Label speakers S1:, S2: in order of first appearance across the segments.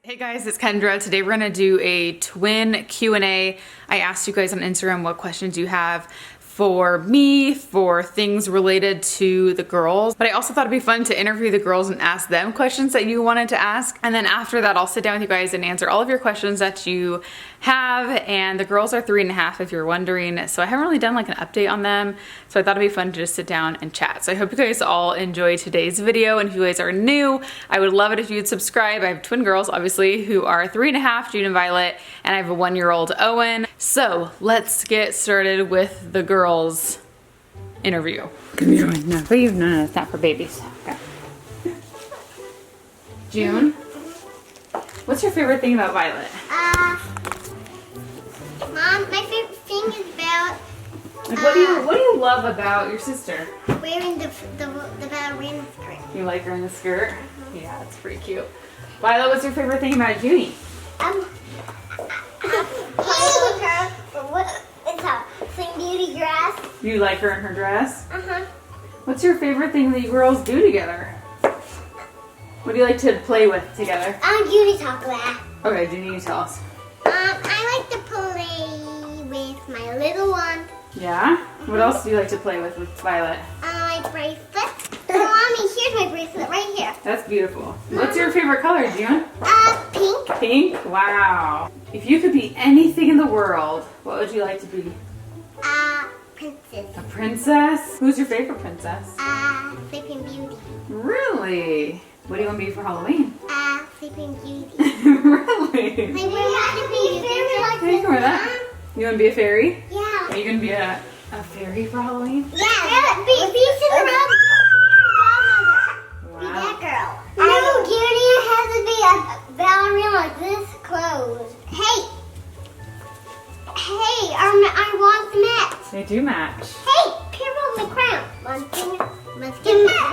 S1: Hey guys, it's Kendra. Today we're gonna do a twin Q&A. I asked you guys on Instagram what questions you have for me, for things related to the girls. But I also thought it'd be fun to interview the girls and ask them questions that you wanted to ask. And then after that, I'll sit down with you guys and answer all of your questions that you have. And the girls are 3.5 if you're wondering. So I haven't really done like an update on them. So I thought it'd be fun to just sit down and chat. So I hope you guys all enjoy today's video. And if you guys are new, I would love it if you'd subscribe. I have twin girls, obviously, who are 3.5, June and Violet, and I have a 1-year-old Owen. So let's get started with the girls' interview. Come here, no, please, no, it's not for babies. Okay. June, what's your favorite thing about Violet?
S2: Mom, my favorite thing is about.
S1: Like, what do you love about your sister?
S2: Wearing the ballerina skirt.
S1: You like her in the skirt? Yeah, it's pretty cute. Violet, what's your favorite thing about Junie?
S2: Playing with her. It's a Sling Beauty dress.
S1: You like her in her dress?
S2: Uh-huh.
S1: What's your favorite thing that you girls do together? What do you like to play with together?
S2: Judy talk about.
S1: Okay, Junie, you tell us.
S2: I like to play with my little one.
S1: Yeah? What else do you like to play with Violet?
S2: My bracelet. Mommy, here's my bracelet right here.
S1: That's beautiful. What's your favorite color, June?
S2: Pink.
S1: Pink? Wow. If you could be anything in the world, what would you like to be?
S2: Princess.
S1: A princess? Who's your favorite princess?
S2: Sleeping Beauty.
S1: Really? What do you want to be for Halloween?
S2: Sleeping Beauty.
S1: Really?
S2: My favorite like
S1: Hey, come with that. You want to be a fairy?
S2: Yeah.
S1: Are you going to be a fairy for Halloween?
S2: Yeah. Be Cinderella.
S1: Wow.
S2: Be that girl. No, Judy has to be a ballerina like this clothes. Hey, our wands match.
S1: They do match.
S2: Hey, careful with my crown. Let's get that.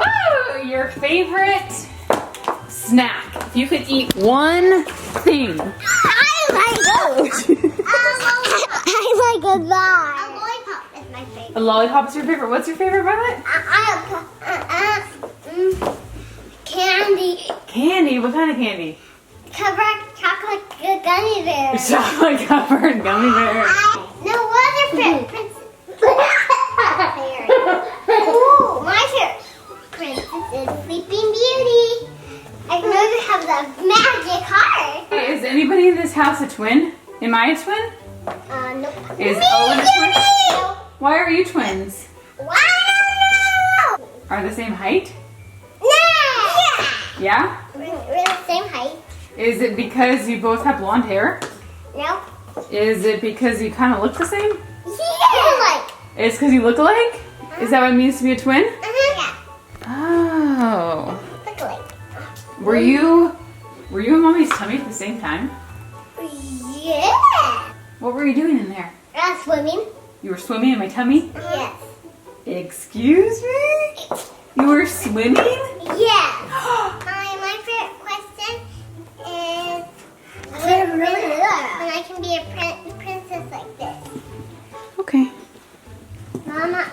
S1: Woo! Your favorite snack. If you could eat one thing.
S2: I like a lot. A lollipop is my favorite.
S1: A lollipop is your favorite. What's your favorite, Violet?
S2: Candy.
S1: Candy? What kind of candy?
S2: Covered chocolate gummy bears.
S1: Chocolate covered gummy bears.
S2: No other princess. Ooh, my favorite princess is Sleeping Beauty. I know you have the magic heart.
S1: Hey, is anybody in this house a twin? Am I a twin?
S2: Nope.
S1: Is
S2: Me,
S1: Owen a twin?
S2: Nope.
S1: Why are you twins?
S2: I don't know.
S1: Are the same height?
S2: No.
S1: Yeah?
S2: We're the same height.
S1: Is it because you both have blonde hair?
S2: Nope.
S1: Is it because you kind of look the same?
S2: Yeah.
S1: It's because you look alike? Is that what it means to be a twin?
S2: Yeah.
S1: Oh.
S2: Look alike.
S1: Were you in Mommy's tummy at the same time?
S2: Yeah.
S1: What were you doing in there?
S2: Swimming.
S1: You were swimming in my tummy?
S2: Yes.
S1: Excuse me? You were swimming?
S2: Yes. My favorite question is when I can be a princess like this.
S1: Okay.
S2: Mama,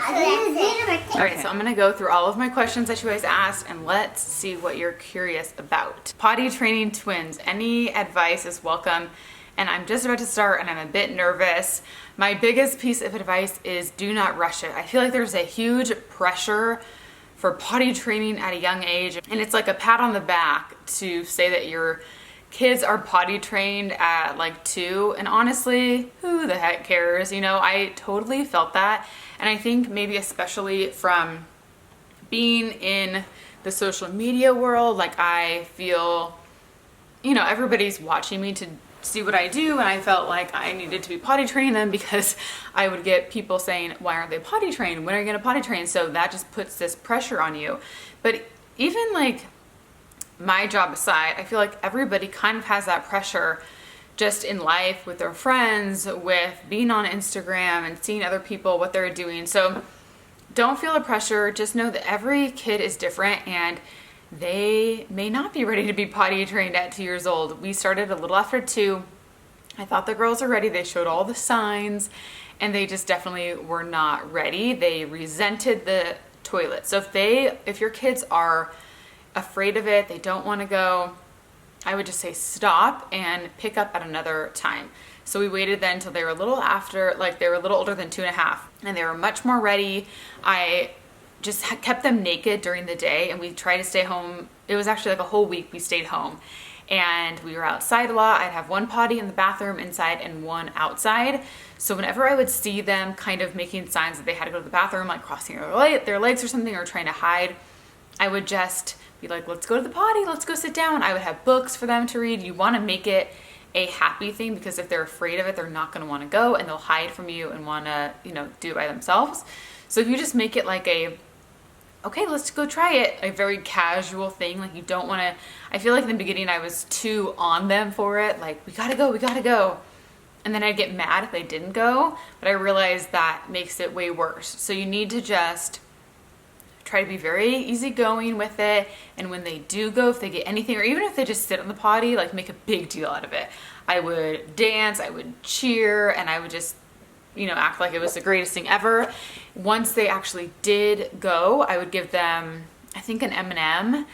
S1: Alright, so I'm going to go through all of my questions that you guys asked and let's see what you're curious about. Potty training twins. Any advice is welcome. And I'm just about to start and I'm a bit nervous. My biggest piece of advice is do not rush it. I feel like there's a huge pressure for potty training at a young age. And it's like a pat on the back to say that your kids are potty trained at like 2. And honestly, who the heck cares? You know, I totally felt that. And I think maybe especially from being in the social media world, like I feel, you know, everybody's watching me to see what I do, and I felt like I needed to be potty training them because I would get people saying, why aren't they potty trained? When are you gonna potty train? So that just puts this pressure on you. But even like my job aside, I feel like everybody kind of has that pressure just in life with their friends, with being on Instagram and seeing other people, what they're doing. So don't feel the pressure. Just know that every kid is different and they may not be ready to be potty trained at 2 years old. We started a little after 2. I thought the girls are ready. They showed all the signs and they just definitely were not ready. They resented the toilet. So if your kids are afraid of it, they don't want to go, I would just say stop and pick up at another time. So we waited then until they were a little after, like they were a little older than 2.5, and they were much more ready. I just kept them naked during the day, and we tried to stay home. It was actually like a whole week we stayed home, and we were outside a lot. I'd have one potty in the bathroom inside and one outside. So whenever I would see them kind of making signs that they had to go to the bathroom, like crossing their legs or something, or trying to hide, I would just be like, let's go to the potty, let's go sit down. I would have books for them to read. You want to make it a happy thing, because if they're afraid of it, they're not going to want to go, and they'll hide from you and want to, do it by themselves. So if you just make it like okay, let's go try it, a very casual thing, like you don't want to, I feel like in the beginning I was too on them for it, like we gotta go. And then I'd get mad if they didn't go, but I realized that makes it way worse. So you need to just try to be very easygoing with it. And when they do go, if they get anything, or even if they just sit on the potty, like make a big deal out of it. I would dance, I would cheer, and I would just, act like it was the greatest thing ever. Once they actually did go, I would give them, I think, an M&M,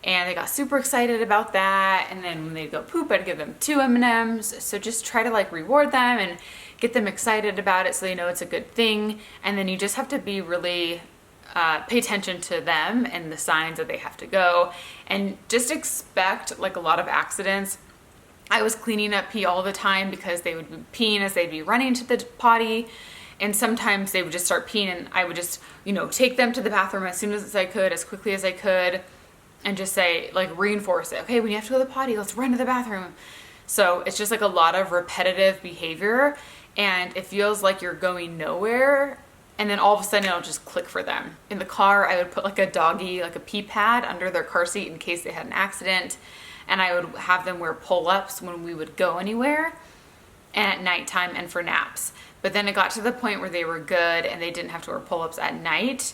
S1: and they got super excited about that. And then when they'd go poop, I'd give them 2 M&Ms. So just try to like reward them and get them excited about it so they know it's a good thing. And then you just have to be really pay attention to them and the signs that they have to go, and just expect like a lot of accidents. I was cleaning up pee all the time because they would be peeing as they'd be running to the potty, and sometimes they would just start peeing, and I would just, take them to the bathroom as soon as I could, as quickly as I could, and just say, like, reinforce it. Okay, when you have to go to the potty, let's run to the bathroom. So it's just like a lot of repetitive behavior, and it feels like you're going nowhere. And then all of a sudden it'll just click for them. In the car, I would put like a doggy, like a pee pad under their car seat in case they had an accident. And I would have them wear pull-ups when we would go anywhere, and at nighttime and for naps. But then it got to the point where they were good and they didn't have to wear pull-ups at night.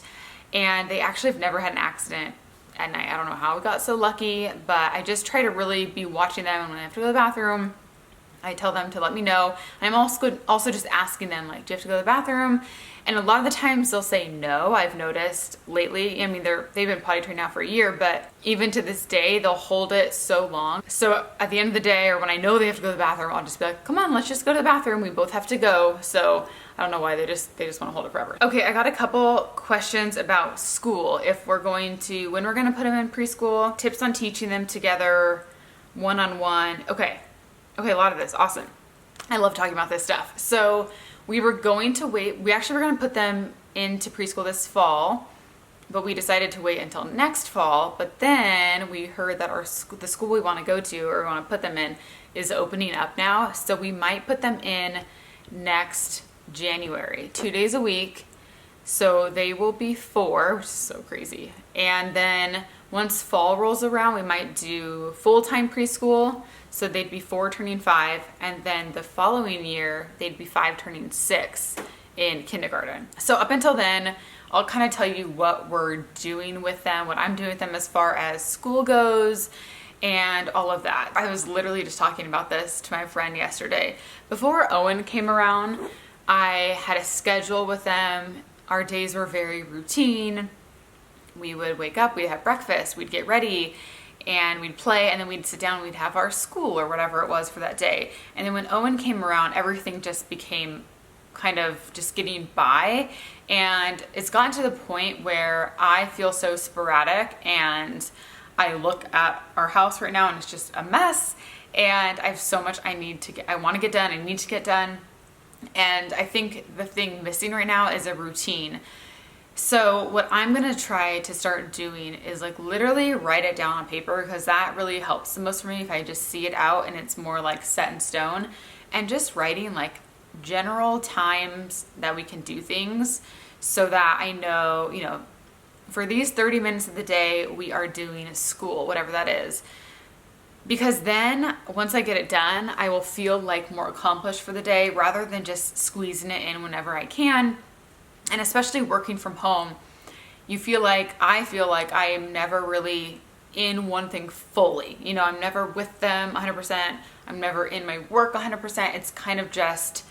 S1: And they actually have never had an accident at night. I don't know how we got so lucky, but I just try to really be watching them. And when I have to go to the bathroom, I tell them to let me know. And I'm also just asking them, like, do you have to go to the bathroom? And a lot of the times they'll say no. I've noticed lately, I mean, they've been potty trained now for a year, but even to this day, they'll hold it so long. So at the end of the day, or when I know they have to go to the bathroom, I'll just be like, come on, let's just go to the bathroom. We both have to go. So I don't know why they just want to hold it forever. Okay, I got a couple questions about school. When we're going to put them in preschool, tips on teaching them together, one-on-one. Okay, a lot of this, awesome. I love talking about this stuff. So we were going to wait. We actually were going to put them into preschool this fall, but we decided to wait until next fall. But then we heard that the school we want to go to, or we want to put them in, is opening up now. So we might put them in next January, 2 days a week. So they will be 4, which is so crazy. And then once fall rolls around, we might do full-time preschool. So they'd be 4 turning 5, and then the following year, they'd be 5 turning 6 in kindergarten. So up until then, I'll kind of tell you what we're doing with them, what I'm doing with them as far as school goes, and all of that. I was literally just talking about this to my friend yesterday. Before Owen came around, I had a schedule with them. Our days were very routine. We would wake up, we'd have breakfast, we'd get ready, and we'd play, and then we'd sit down and we'd have our school or whatever it was for that day. And then when Owen came around, everything just became kind of just getting by, and it's gotten to the point where I feel so sporadic, and I look at our house right now and it's just a mess, and I have so much I want to get done, I need to get done. And I think the thing missing right now is a routine. So what I'm going to try to start doing is like literally write it down on paper, because that really helps the most for me if I just see it out and it's more like set in stone, and just writing like general times that we can do things, so that I know, for these 30 minutes of the day, we are doing school, whatever that is. Because then once I get it done, I will feel like more accomplished for the day, rather than just squeezing it in whenever I can. And especially working from home, I feel like I am never really in one thing fully. I'm never with them 100%. I'm never in my work 100%. It's kind of just,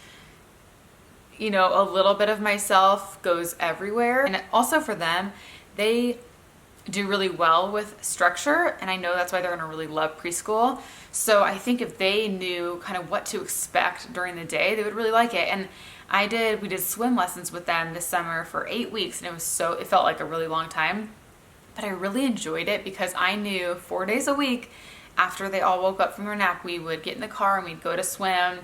S1: a little bit of myself goes everywhere. And also for them, they do really well with structure, and I know that's why they're gonna really love preschool. So I think if they knew kind of what to expect during the day, they would really like it. And we did swim lessons with them this summer for 8 weeks, and it felt like a really long time, but I really enjoyed it because I knew 4 days a week after they all woke up from their nap, we would get in the car and we'd go to swim.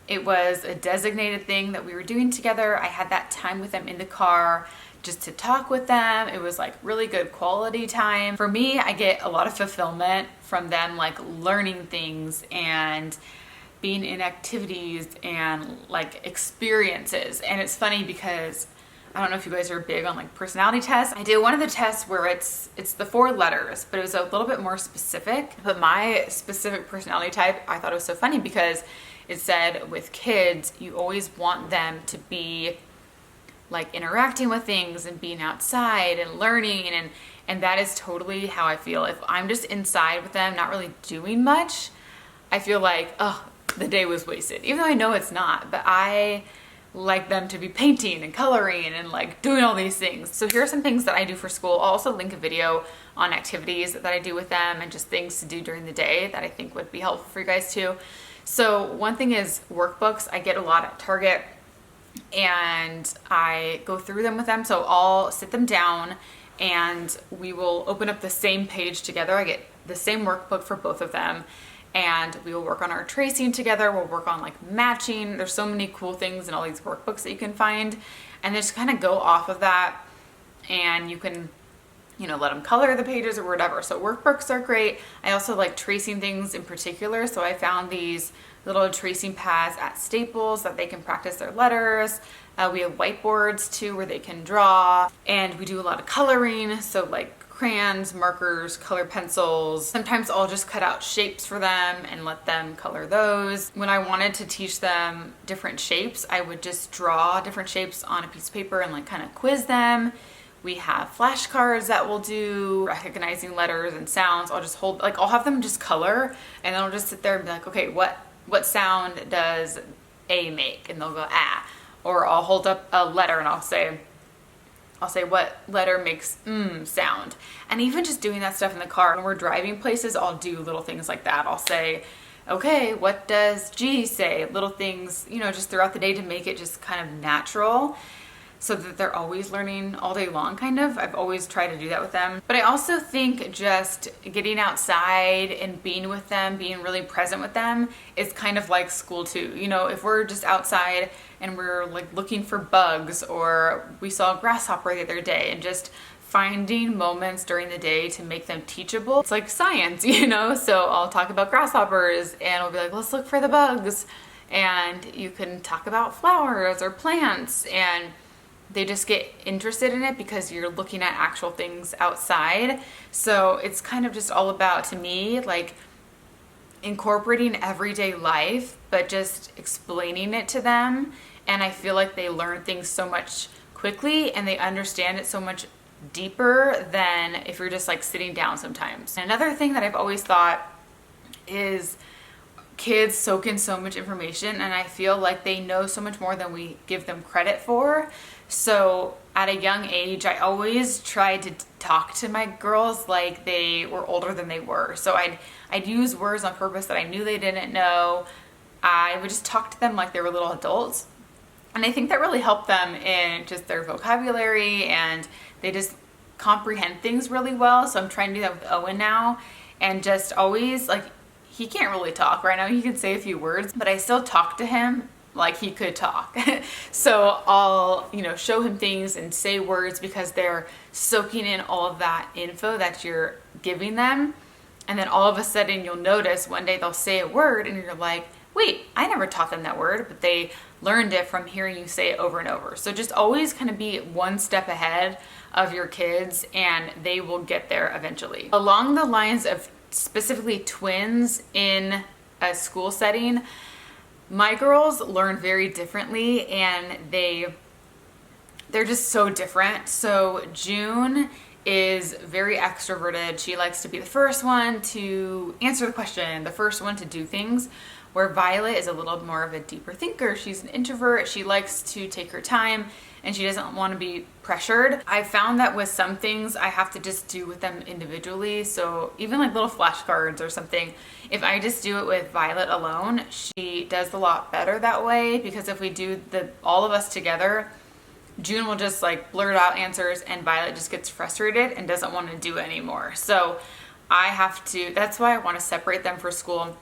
S1: It was a designated thing that we were doing together. I had that time with them in the car just to talk with them. It was like really good quality time. For me, I get a lot of fulfillment from them, like learning things and being in activities and like experiences. And it's funny because I don't know if you guys are big on like personality tests. I did one of the tests where it's the 4 letters, but it was a little bit more specific. But my specific personality type, I thought it was so funny because it said with kids, you always want them to be like interacting with things and being outside and learning, and that is totally how I feel. If I'm just inside with them, not really doing much, I feel like, oh, the day was wasted, even though I know it's not. But I like them to be painting and coloring and like doing all these things. So here are some things that I do for school. I'll also link a video on activities that I do with them and just things to do during the day that I think would be helpful for you guys too. So one thing is workbooks. I get a lot at Target and I go through them with them. So I'll sit them down and we will open up the same page together. I get the same workbook for both of them, and we will work on our tracing together. We'll work on like matching. There's so many cool things in all these workbooks that you can find, and just kind of go off of that, and you can, you know, let them color the pages or whatever. So workbooks are great. I also like tracing things in particular. So I found these little tracing pads at Staples that they can practice their letters. We have whiteboards too where they can draw, and we do a lot of coloring. So like crayons, markers, color pencils. Sometimes I'll just cut out shapes for them and let them color those. When I wanted to teach them different shapes, I would just draw different shapes on a piece of paper and like kind of quiz them. We have flashcards that we'll do, recognizing letters and sounds. I'll just I'll have them just color, and then I'll just sit there and be like, okay, what sound does A make? And they'll go, ah. Or I'll hold up a letter and I'll say what letter makes sound. And even just doing that stuff in the car when we're driving places, I'll do little things like that. I'll say, okay, what does G say? Little things, you know, just throughout the day to make it just kind of natural, so that they're always learning all day long, kind of. I've always tried to do that with them. But I also think just getting outside and being with them, being really present with them, is kind of like school too. You know, if we're just outside and we're like looking for bugs, or we saw a grasshopper the other day, and just finding moments during the day to make them teachable. It's like science, you know? So I'll talk about grasshoppers and we'll be like, let's look for the bugs. And you can talk about flowers or plants, and they just get interested in it because you're looking at actual things outside. So it's kind of just all about, to me, like incorporating everyday life, but just explaining it to them. And I feel like they learn things so much quickly and they understand it so much deeper than if you're just like sitting down sometimes. And another thing that I've always thought is kids soak in so much information, and I feel like they know so much more than we give them credit for. So at a young age, I always tried to talk to my girls like they were older than they were. So I'd use words on purpose that I knew they didn't know. I would just talk to them like they were little adults. And I think that really helped them in just their vocabulary, and they just comprehend things really well. So I'm trying to do that with Owen now, and just always, like, he can't really talk right now. He can say a few words, but I still talk to him like he could talk. So I'll, you know, show him things and say words because they're soaking in all of that info that you're giving them. And then all of a sudden you'll notice one day they'll say a word and you're like, wait, I never taught them that word, but they learned it from hearing you say it over and over. So just always kind of be one step ahead of your kids, and they will get there eventually. Along the lines of specifically twins in a school setting, my girls learn very differently, and they're just so different. So June is very extroverted. She likes to be the first one to answer the question, the first one to do things, where Violet is a little more of a deeper thinker. She's an introvert. She likes to take her time and she doesn't want to be pressured. I found that with some things I have to just do with them individually. So even like little flashcards or something, if I just do it with Violet alone, she does a lot better that way, because if we do all of us together, June will just like blurt out answers and Violet just gets frustrated and doesn't want to do it anymore. So that's why I want to separate them for school.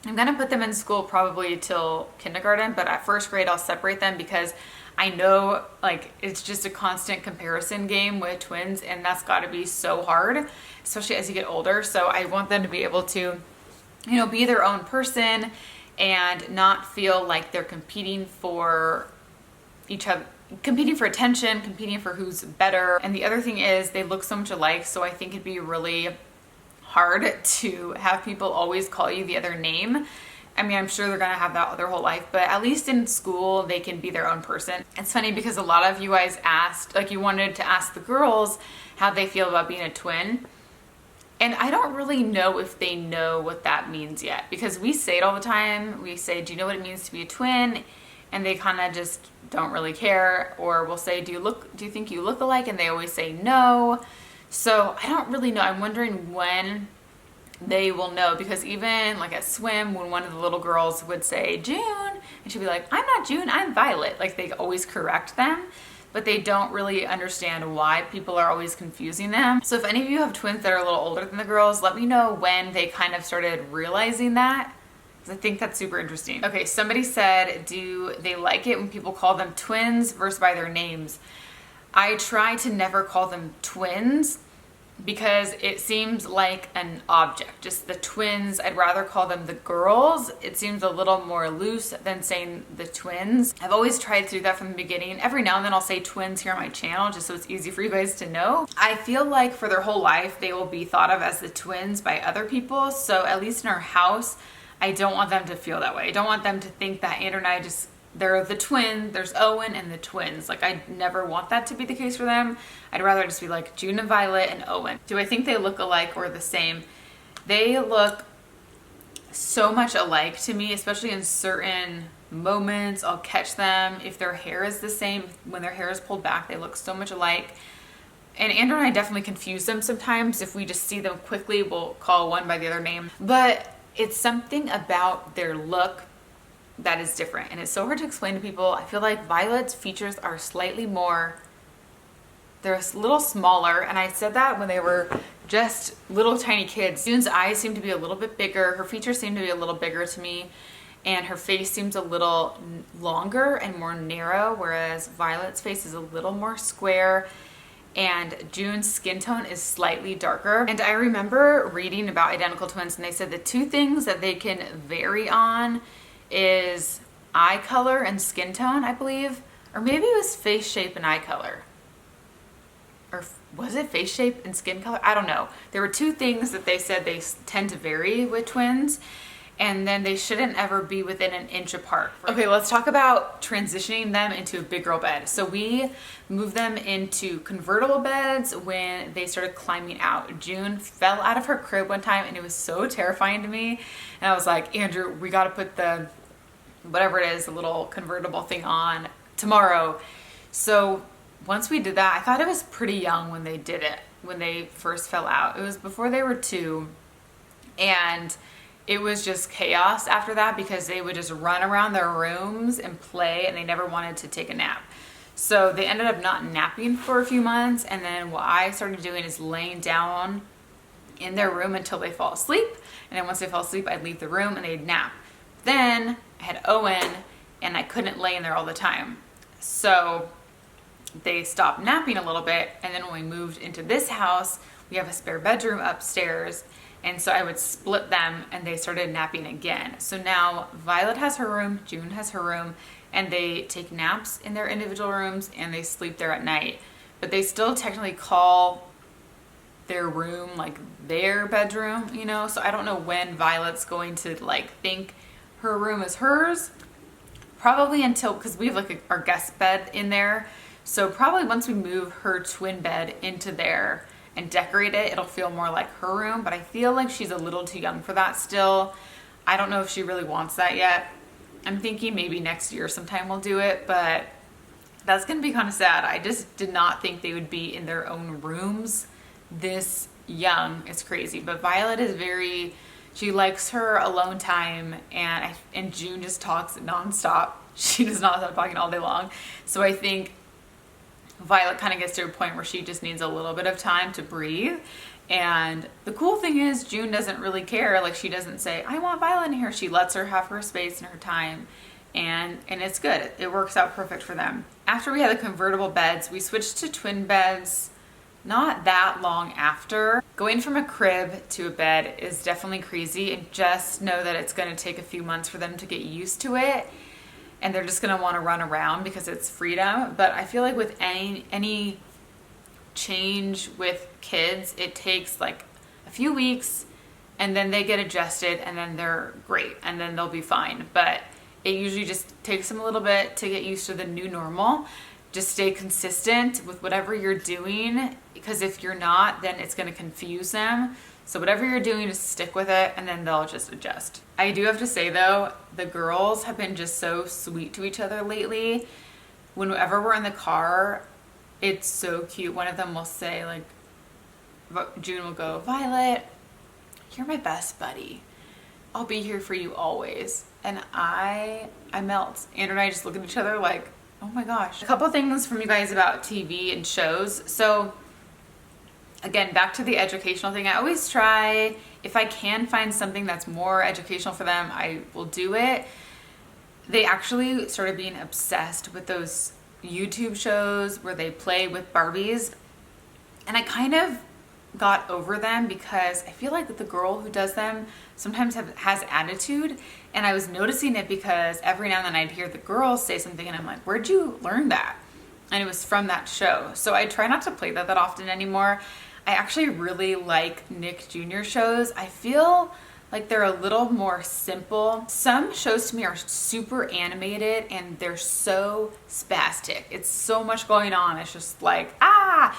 S1: I'm going to put them in school probably till kindergarten, but at first grade I'll separate them, because I know like it's just a constant comparison game with twins, and that's got to be so hard, especially as you get older. So I want them to be able to, be their own person and not feel like they're competing for each other, competing for attention, competing for who's better. And the other thing is they look so much alike, so I think it'd be really hard to have people always call you the other name. I mean, I'm sure they're gonna have that their whole life, but at least in school they can be their own person. It's funny because a lot of you guys asked, like you wanted to ask the girls how they feel about being a twin. And I don't really know if they know what that means yet, because we say it all the time. We say, do you know what it means to be a twin? And they kind of just don't really care. Or we'll say, do you think you look alike? And they always say no. So I don't really know. I'm wondering when they will know, because even like at swim, when one of the little girls would say June, and she'd be like, I'm not June, I'm Violet. Like they always correct them, but they don't really understand why people are always confusing them. So if any of you have twins that are a little older than the girls, let me know when they kind of started realizing that, because I think that's super interesting. Okay, somebody said, do they like it when people call them twins versus by their names? I try to never call them twins, because it seems like an object. Just the twins, I'd rather call them the girls. It seems a little more loose than saying the twins. I've always tried to do that from the beginning. Every now and then I'll say twins here on my channel just so it's easy for you guys to know. I feel like for their whole life they will be thought of as the twins by other people. So at least in our house, I don't want them to feel that way. I don't want them to think that Andrew and I they're the twin, there's Owen and the twins. Like I never want that to be the case for them. I'd rather just be like June and Violet and Owen. Do I think they look alike or the same? They look so much alike to me, especially in certain moments. I'll catch them. If their hair is the same, when their hair is pulled back, they look so much alike. And Andrew and I definitely confuse them sometimes. If we just see them quickly, we'll call one by the other name. But it's something about their look that is different, and it's so hard to explain to people. I feel like Violet's features are slightly more, they're a little smaller, and I said that when they were just little tiny kids. June's eyes seem to be a little bit bigger, her features seem to be a little bigger to me, and her face seems a little longer and more narrow, whereas Violet's face is a little more square, and June's skin tone is slightly darker. And I remember reading about identical twins, and they said the two things that they can vary on is eye color and skin tone, I believe. Or maybe it was face shape and eye color. Or was it face shape and skin color? I don't know. There were two things that they said they tend to vary with twins, and then they shouldn't ever be within an inch apart. Okay, let's talk about transitioning them into a big girl bed. So we moved them into convertible beds when they started climbing out. June fell out of her crib one time and it was so terrifying to me. And I was like, Andrew, we gotta put the, whatever it is, the little convertible thing on tomorrow. So once we did that, I thought it was pretty young when they did it, when they first fell out. It was before they were 2, and it was just chaos after that, because they would just run around their rooms and play, and they never wanted to take a nap. So they ended up not napping for a few months, and then what I started doing is laying down in their room until they fall asleep, and then once they fall asleep, I'd leave the room and they'd nap. Then I had Owen, and I couldn't lay in there all the time. So they stopped napping a little bit, and then when we moved into this house, we have a spare bedroom upstairs, and so I would split them and they started napping again. So now Violet has her room, June has her room, and they take naps in their individual rooms and they sleep there at night. But they still technically call their room like their bedroom, you know? So I don't know when Violet's going to like think her room is hers. Probably until, because we have like our guest bed in there. So probably once we move her twin bed into there, and decorate it, it'll feel more like her room, but I feel like she's a little too young for that still. I don't know if she really wants that yet. I'm thinking maybe next year sometime we'll do it, but that's gonna be kind of sad. I just did not think they would be in their own rooms this young. It's crazy. But Violet is she likes her alone time, and June just talks nonstop. She does not stop talking all day long. So I think Violet kind of gets to a point where she just needs a little bit of time to breathe. And the cool thing is June doesn't really care. Like, she doesn't say, I want Violet in here. She lets her have her space and her time. And it's good. It works out perfect for them. After we had the convertible beds, we switched to twin beds not that long after. Going from a crib to a bed is definitely crazy, and just know that it's going to take a few months for them to get used to it. And they're just gonna want to run around because it's freedom. But I feel like with any change with kids, it takes like a few weeks, and then they get adjusted, and then they're great, and then they'll be fine. But it usually just takes them a little bit to get used to the new normal. Just stay consistent with whatever you're doing, because if you're not, then it's gonna confuse them. So whatever you're doing, just stick with it, and then they'll just adjust. I do have to say though, the girls have been just so sweet to each other lately. Whenever we're in the car, it's so cute. One of them will say, like, June will go, Violet, you're my best buddy. I'll be here for you always. And I melt. Andrew and I just look at each other like, oh my gosh. A couple things from you guys about TV and shows. So again, back to the educational thing. I always try, if I can find something that's more educational for them, I will do it. They actually started being obsessed with those YouTube shows where they play with Barbies. And I kind of got over them because I feel like the girl who does them sometimes has attitude. And I was noticing it because every now and then I'd hear the girls say something and I'm like, where'd you learn that? And it was from that show. So I try not to play that often anymore. I actually really like Nick Jr. shows. I feel like they're a little more simple. Some shows to me are super animated and they're so spastic. It's so much going on. It's just like, ah!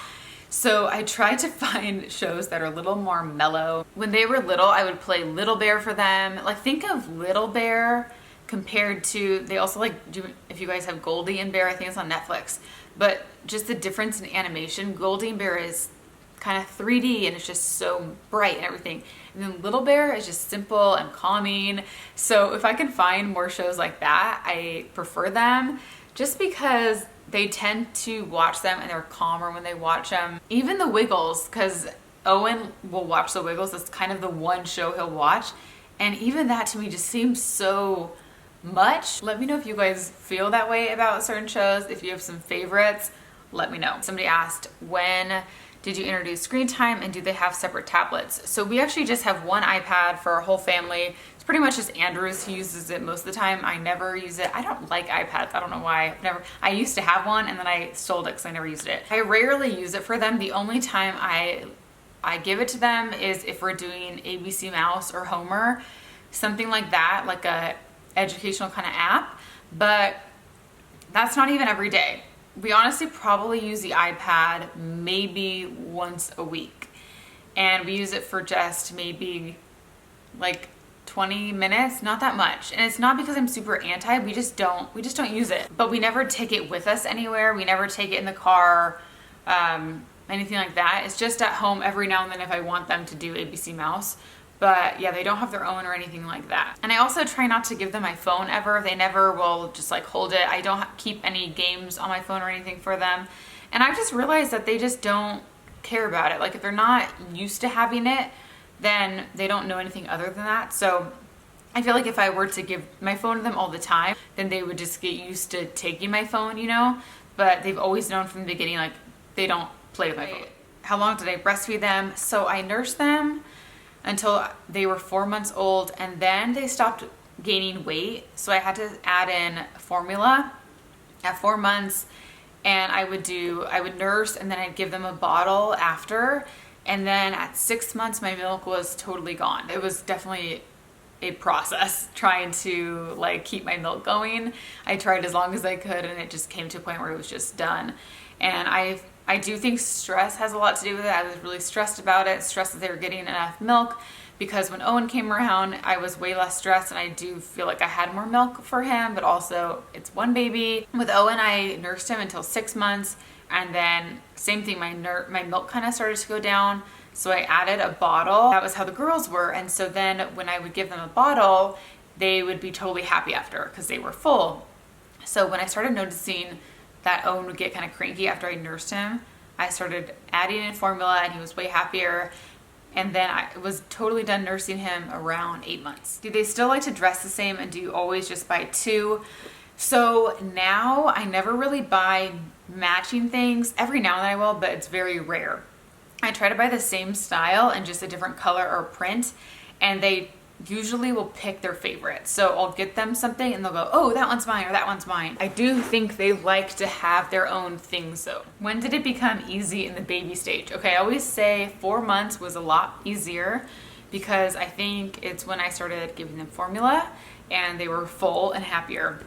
S1: So I try to find shows that are a little more mellow. When they were little, I would play Little Bear for them. Like, think of Little Bear compared to, they also like do, if you guys have Goldie and Bear, I think it's on Netflix. But just the difference in animation, Goldie and Bear is kind of 3D and it's just so bright and everything. And then Little Bear is just simple and calming. So if I can find more shows like that, I prefer them just because they tend to watch them and they're calmer when they watch them. Even the Wiggles, because Owen will watch the Wiggles. That's kind of the one show he'll watch. And even that to me just seems so much. Let me know if you guys feel that way about certain shows. If you have some favorites, let me know. Somebody asked, when did you introduce screen time and do they have separate tablets? So we actually just have one iPad for our whole family. It's pretty much just Andrew's. He uses it most of the time. I never use it. I don't like iPads. I don't know why. I used to have one and then I sold it because I never used it. I rarely use it for them. The only time I give it to them is if we're doing ABC Mouse or Homer, something like that, like a educational kind of app, but that's not even every day. We honestly probably use the iPad maybe once a week, and we use it for just maybe like 20 minutes, not that much. And it's not because I'm super anti, we just don't use it. But we never take it with us anywhere. We never take it in the car, anything like that. It's just at home every now and then if I want them to do ABC Mouse. But yeah, they don't have their own or anything like that. And I also try not to give them my phone ever. They never will just like hold it. I don't keep any games on my phone or anything for them. And I've just realized that they just don't care about it. Like, if they're not used to having it, then they don't know anything other than that. So I feel like if I were to give my phone to them all the time, then they would just get used to taking my phone, you know? But they've always known from the beginning, like, they don't play with my phone. How long did I breastfeed them? So I nursed them until they were 4 months old, and then they stopped gaining weight. So I had to add in formula at 4 months, and I would nurse, and then I'd give them a bottle after. And then at 6 months, my milk was totally gone. It was definitely a process trying to like keep my milk going. I tried as long as I could, and it just came to a point where it was just done. And I do think stress has a lot to do with it. I was really stressed about it, stressed that they were getting enough milk, because when Owen came around, I was way less stressed, and I do feel like I had more milk for him, but also it's one baby. With Owen, I nursed him until 6 months, and then same thing, my milk kind of started to go down, so I added a bottle. That was how the girls were, and so then when I would give them a bottle, they would be totally happy after because they were full. So when I started noticing that Owen would get kind of cranky after I nursed him, I started adding in formula, and he was way happier. And then I was totally done nursing him around 8 months. Do they still like to dress the same, and do you always just buy two? So now I never really buy matching things. Every now and then I will, but it's very rare. I try to buy the same style and just a different color or print, and they usually will pick their favorite. So I'll get them something and they'll go, oh, that one's mine, or that one's mine. I do think they like to have their own things though. When did it become easy in the baby stage? Okay, I always say 4 months was a lot easier, because I think it's when I started giving them formula and they were full and happier.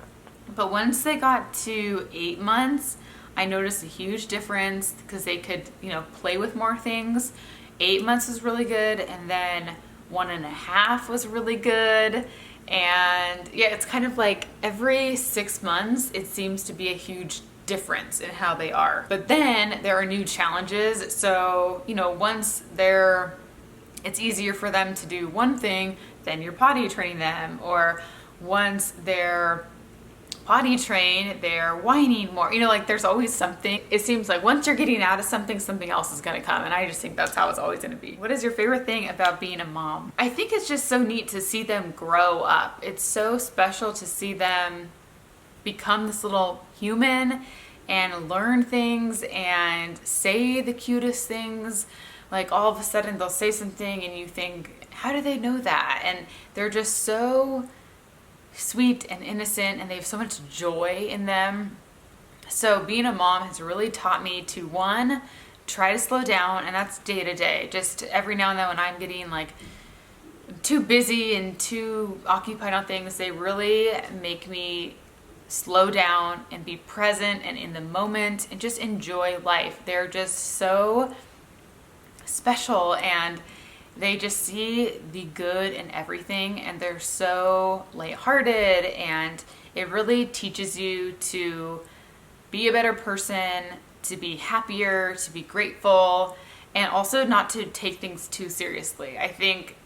S1: But once they got to 8 months, I noticed a huge difference because they could, play with more things. 8 months was really good, and then 1.5 was really good. And yeah, it's kind of like every 6 months, it seems to be a huge difference in how they are. But then there are new challenges. So, once it's easier for them to do one thing, then you're potty training them. Or once they're potty trained, they're whining more. There's always something. It seems like once you're getting out of something, something else is going to come. And I just think that's how it's always going to be. What is your favorite thing about being a mom? I think it's just so neat to see them grow up. It's so special to see them become this little human and learn things and say the cutest things. Like all of a sudden they'll say something and you think, how do they know that? And they're just so sweet and innocent, and they have so much joy in them. So being a mom has really taught me to, one, try to slow down, and that's day to day. Just every now and then when I'm getting too busy and too occupied on things, they really make me slow down and be present and in the moment and just enjoy life. They're just so special, and they just see the good in everything, and they're so lighthearted, and it really teaches you to be a better person, to be happier, to be grateful, and also not to take things too seriously. I think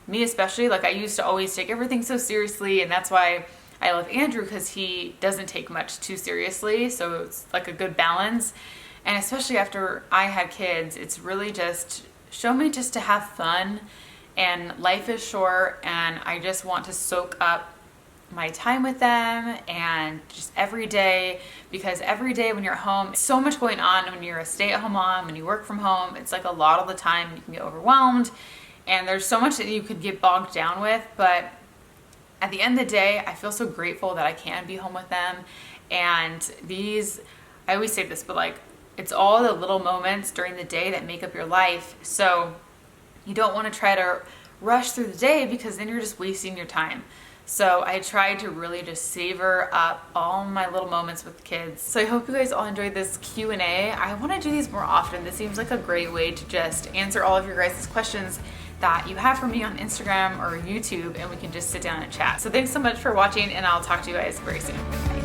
S1: me especially, I used to always take everything so seriously, and that's why I love Andrew, because he doesn't take much too seriously, so it's a good balance. And especially after I had kids, it's really just show me just to have fun, and life is short, and I just want to soak up my time with them, and just every day, because every day when you're at home, so much going on. When you're a stay-at-home mom, when you work from home, it's a lot of the time you can get overwhelmed, and there's so much that you could get bogged down with. But at the end of the day, I feel so grateful that I can be home with them. And I always say this, but it's all the little moments during the day that make up your life. So you don't want to try to rush through the day, because then you're just wasting your time. So I try to really just savor up all my little moments with kids. So I hope you guys all enjoyed this Q&A. I want to do these more often. This seems like a great way to just answer all of your guys' questions that you have for me on Instagram or YouTube, and we can just sit down and chat. So thanks so much for watching, and I'll talk to you guys very soon. Bye.